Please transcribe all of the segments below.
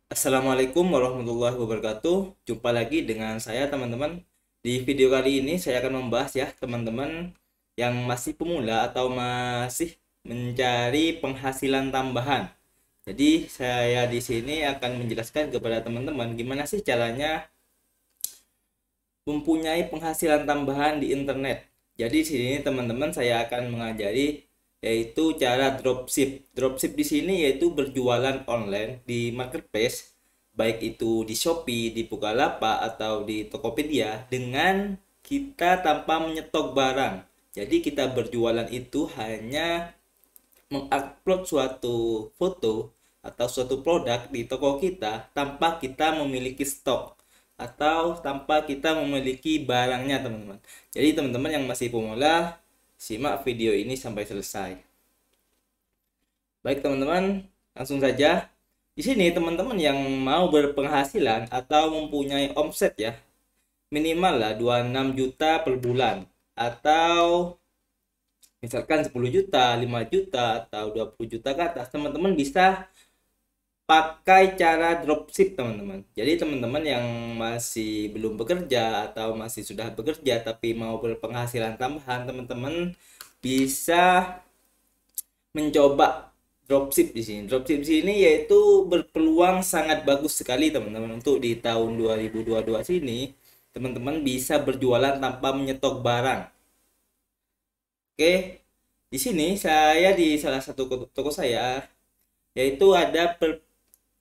Assalamualaikum warahmatullahi wabarakatuh. Jumpa lagi dengan saya teman-teman. Di video kali ini saya akan membahas ya teman-teman yang masih pemula atau masih mencari penghasilan tambahan. Jadi saya di sini akan menjelaskan kepada teman-teman gimana sih caranya mempunyai penghasilan tambahan di internet. Jadi di sini teman-teman saya akan mengajari yaitu cara dropship. Dropship di sini yaitu berjualan online di marketplace, baik itu di Shopee, di Bukalapak atau di Tokopedia dengan kita tanpa menyetok barang. Jadi kita berjualan itu hanya mengupload suatu foto atau suatu produk di toko kita tanpa kita memiliki stok atau tanpa kita memiliki barangnya teman-teman. Jadi teman-teman yang masih pemula, simak video ini sampai selesai. Baik teman-teman, langsung saja. Di sini teman-teman yang mau berpenghasilan atau mempunyai omset ya, minimal lah 26 juta per bulan atau misalkan 10 juta, 5 juta atau 20 juta ke atas, teman-teman bisa pakai cara dropship teman-teman. Jadi teman-teman yang masih belum bekerja atau masih sudah bekerja tapi mau berpenghasilan tambahan, teman-teman bisa mencoba dropship di sini. Dropship di sini yaitu berpeluang sangat bagus sekali teman-teman untuk di tahun 2022 sini. Teman-teman bisa berjualan tanpa menyetok barang. Oke, di sini saya di salah satu toko saya yaitu ada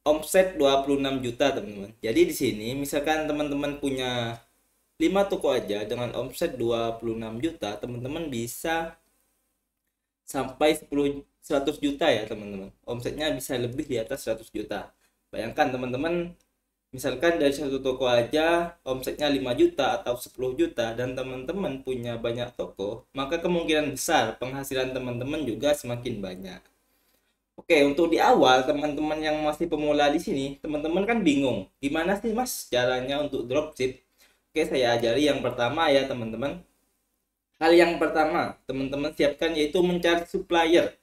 omset 26 juta teman-teman. Jadi di sini misalkan teman-teman punya 5 toko aja dengan omset 26 juta, teman-teman bisa sampai 100 juta ya teman-teman. Omsetnya bisa lebih di atas 100 juta. Bayangkan teman-teman, misalkan dari satu toko aja omsetnya 5 juta atau 10 juta dan teman-teman punya banyak toko, maka kemungkinan besar penghasilan teman-teman juga semakin banyak. Oke, untuk di awal teman-teman yang masih pemula di sini, teman-teman kan bingung, gimana sih Mas caranya untuk dropship? Oke, saya ajari yang pertama ya teman-teman. Hal yang pertama, teman-teman siapkan yaitu mencari supplier.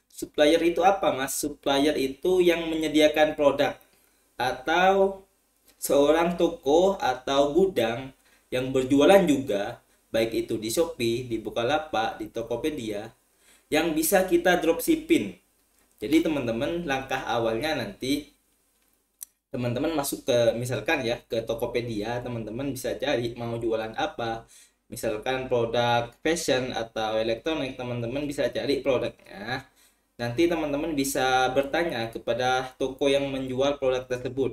Supplier itu apa Mas? Supplier itu yang menyediakan produk atau seorang toko atau gudang yang berjualan juga, baik itu di Shopee, di Bukalapak, di Tokopedia, yang bisa kita dropshipping. Jadi teman-teman langkah awalnya nanti teman-teman masuk ke misalkan ya ke Tokopedia, teman-teman bisa cari mau jualan apa. Misalkan produk fashion atau elektronik, teman-teman bisa cari produknya. Nanti teman-teman bisa bertanya kepada toko yang menjual produk tersebut.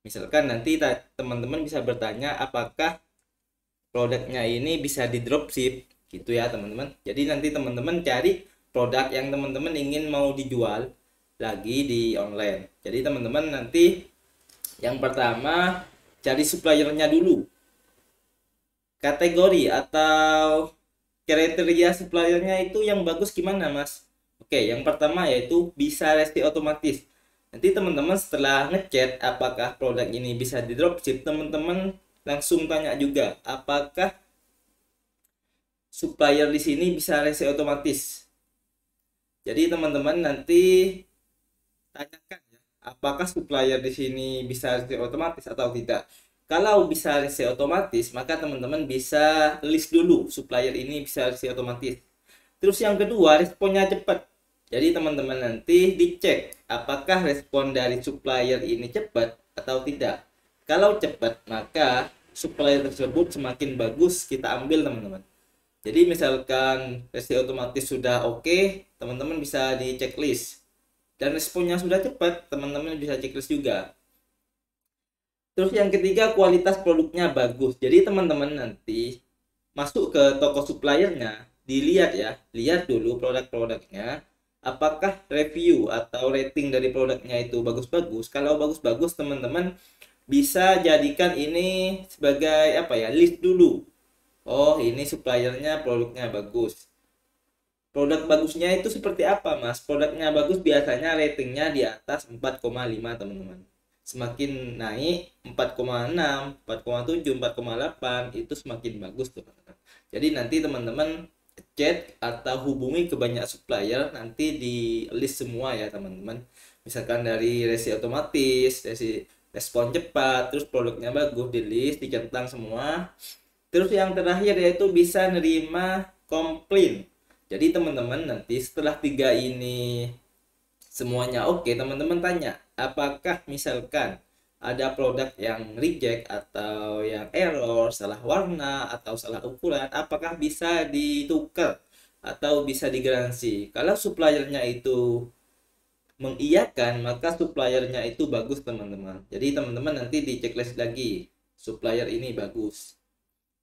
Misalkan nanti teman-teman bisa bertanya apakah produknya ini bisa di dropship gitu ya teman-teman. Jadi nanti teman-teman cari produk yang teman-teman ingin mau dijual lagi di online. Jadi teman-teman nanti yang pertama cari suppliernya dulu. Kategori atau kriteria suppliernya itu yang bagus gimana Mas? Oke, yang pertama yaitu bisa resti otomatis. Nanti teman-teman setelah ngechat apakah produk ini bisa di dropship, teman-teman langsung tanya juga apakah supplier di sini bisa resi otomatis. Jadi teman-teman nanti tanyakan ya, apakah supplier di sini bisa resi otomatis atau tidak. Kalau bisa resi otomatis, maka teman-teman bisa list dulu supplier ini bisa resi otomatis. Terus yang kedua, responnya cepat. Jadi teman-teman nanti dicek apakah respon dari supplier ini cepat atau tidak. Kalau cepat, maka supplier tersebut semakin bagus kita ambil teman-teman. Jadi misalkan resi otomatis sudah oke, teman-teman bisa di checklist. Dan responnya sudah cepat, teman-teman bisa checklist juga. Terus yang ketiga, kualitas produknya bagus. Jadi teman-teman nanti masuk ke toko suppliernya, dilihat ya, lihat dulu produk-produknya, apakah review atau rating dari produknya itu bagus-bagus. Kalau bagus-bagus, teman-teman bisa jadikan ini sebagai apa ya, list dulu. Oh, ini suppliernya produknya bagus. Produk bagusnya itu seperti apa Mas? Produknya bagus biasanya ratingnya di atas 4,5 teman-teman. Semakin naik 4,6, 4,7, 4,8 itu semakin bagus teman-teman. Jadi nanti teman-teman chat atau hubungi ke banyak supplier, nanti di list semua ya teman-teman. Misalkan dari resi otomatis, resi respon cepat, terus produknya bagus, di list, dicentang semua. Terus yang terakhir yaitu bisa nerima komplain. Jadi teman-teman nanti setelah tiga ini semuanya oke, teman-teman tanya, apakah misalkan ada produk yang reject atau yang error, salah warna atau salah ukuran, apakah bisa ditukar atau bisa digaransi? Kalau suppliernya itu mengiyakan, maka suppliernya itu bagus teman-teman. Jadi teman-teman nanti di checklist lagi, supplier ini bagus.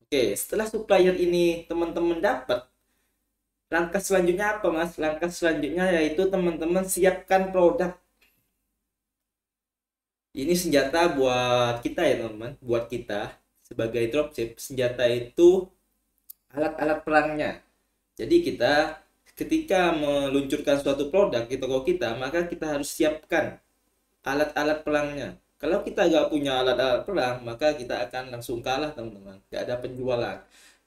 Oke, setelah supplier ini teman-teman dapat, langkah selanjutnya apa mas? Langkah selanjutnya yaitu teman-teman siapkan produk. Ini senjata buat kita ya teman-teman, buat kita sebagai dropship. Senjata itu alat-alat perangnya. Jadi kita ketika meluncurkan suatu produk di toko kita, maka kita harus siapkan alat-alat perangnya. Kalau kita nggak punya alat-alat perang, maka kita akan langsung kalah teman-teman. Nggak ada penjualan.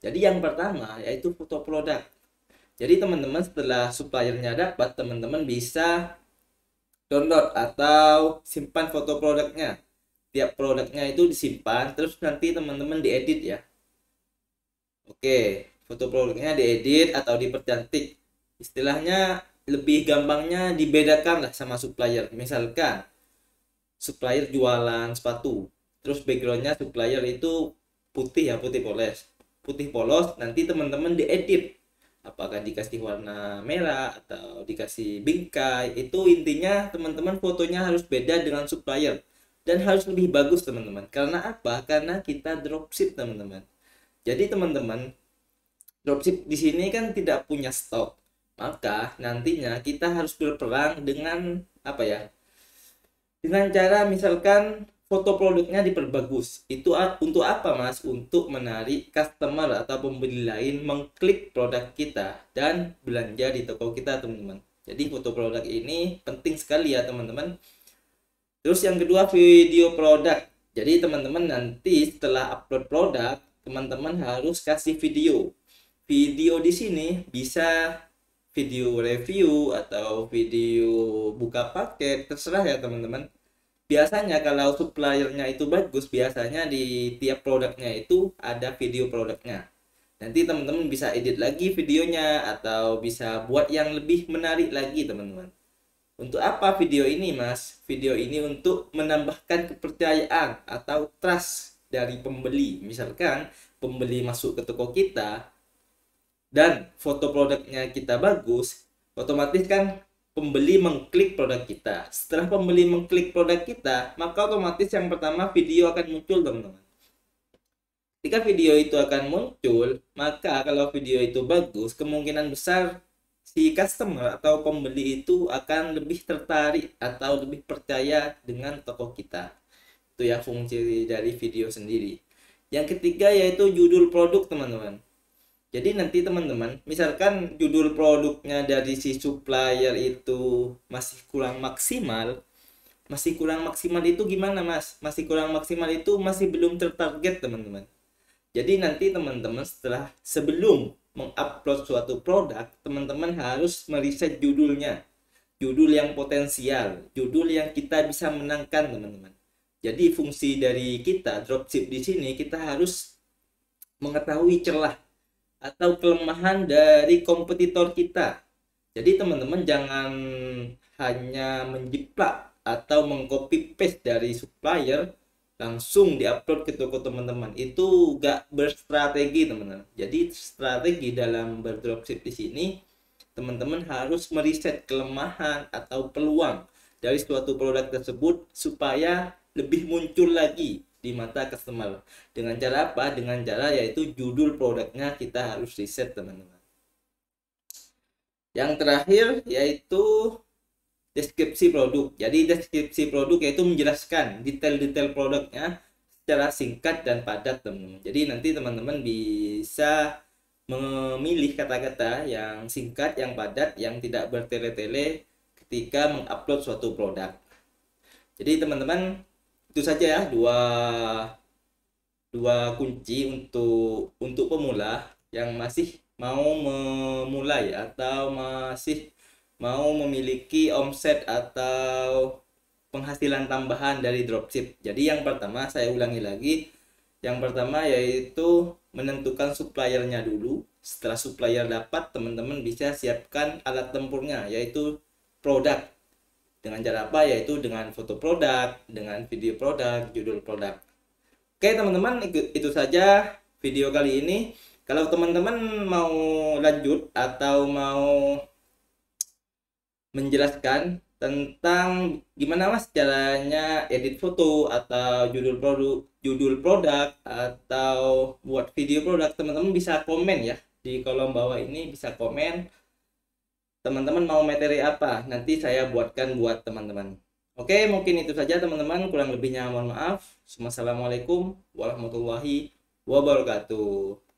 Jadi yang pertama yaitu foto produk. Jadi teman-teman setelah suppliernya dapat, teman-teman bisa download atau simpan foto produknya. Tiap produknya itu disimpan, terus nanti teman-teman diedit ya. Oke, foto produknya diedit atau dipercantik. Istilahnya lebih gampangnya dibedakan lah sama supplier. Misalkan supplier jualan sepatu, terus backgroundnya supplier itu putih ya, putih polos. Putih polos, nanti teman-teman diedit. Apakah dikasih warna merah atau dikasih bingkai, itu intinya teman-teman fotonya harus beda dengan supplier. Dan harus lebih bagus teman-teman. Karena apa? Karena kita dropship teman-teman. Jadi teman-teman, dropship di sini kan tidak punya stok. Maka nantinya kita harus berperang dengan apa ya? Dengan cara misalkan foto produknya diperbagus. Itu untuk apa mas? Untuk menarik customer atau pembeli lain mengklik produk kita dan belanja di toko kita teman-teman. Jadi foto produk ini penting sekali ya teman-teman. Terus yang kedua video produk. Jadi teman-teman nanti setelah upload produk, teman-teman harus kasih video. Video di sini bisa video review atau video buka paket, terserah ya teman-teman. Biasanya kalau suppliernya itu bagus, biasanya di tiap produknya itu ada video produknya. Nanti teman-teman bisa edit lagi videonya atau bisa buat yang lebih menarik lagi teman-teman. Untuk apa video ini mas? Video ini untuk menambahkan kepercayaan atau trust dari pembeli. Misalkan pembeli masuk ke toko kita dan foto produknya kita bagus, otomatis kan pembeli mengklik produk kita. Setelah pembeli mengklik produk kita, maka otomatis yang pertama video akan muncul teman-teman. Ketika video itu akan muncul, maka kalau video itu bagus, kemungkinan besar si customer atau pembeli itu akan lebih tertarik atau lebih percaya dengan toko kita. Itu ya fungsi dari video sendiri. Yang ketiga yaitu judul produk teman-teman. Jadi nanti teman-teman, misalkan judul produknya dari si supplier itu masih kurang maksimal. Masih kurang maksimal itu gimana mas? Masih kurang maksimal itu masih belum tertarget teman-teman. Jadi nanti teman-teman setelah sebelum mengupload suatu produk, teman-teman harus meriset judulnya. Judul yang potensial, judul yang kita bisa menangkan teman-teman. Jadi fungsi dari kita dropship di sini kita harus mengetahui celah atau kelemahan dari kompetitor kita. Jadi teman-teman jangan hanya menjiplak atau mengcopy paste dari supplier langsung diupload ke toko teman-teman. Itu gak berstrategi teman-teman. Jadi strategi dalam berdropship di sini teman-teman harus meriset kelemahan atau peluang dari suatu produk tersebut supaya lebih muncul lagi di mata customer. Dengan cara apa? Dengan cara yaitu judul produknya kita harus riset teman-teman. Yang terakhir yaitu deskripsi produk. Jadi deskripsi produk yaitu menjelaskan detail-detail produknya secara singkat dan padat teman-teman. Jadi nanti teman-teman bisa memilih kata-kata yang singkat, yang padat, yang tidak bertele-tele ketika mengupload suatu produk. Jadi teman-teman itu saja ya dua kunci untuk pemula yang masih mau memulai atau masih mau memiliki omset atau penghasilan tambahan dari dropship. Jadi yang pertama, saya ulangi lagi, yang pertama yaitu menentukan suppliernya dulu. Setelah supplier dapat, teman-teman bisa siapkan alat tempurnya, yaitu produk. Dengan cara apa? Yaitu dengan foto produk, dengan video produk, judul produk. Oke teman-teman, itu saja video kali ini. Kalau teman-teman mau lanjut atau mau menjelaskan tentang gimana mas caranya edit foto atau judul produk atau buat video produk, teman-teman bisa komen ya di kolom bawah ini, bisa komen teman-teman mau materi apa, nanti saya buatkan buat teman-teman. Oke, mungkin itu saja teman-teman, kurang lebihnya mohon maaf. Wassalamualaikum warahmatullahi wabarakatuh.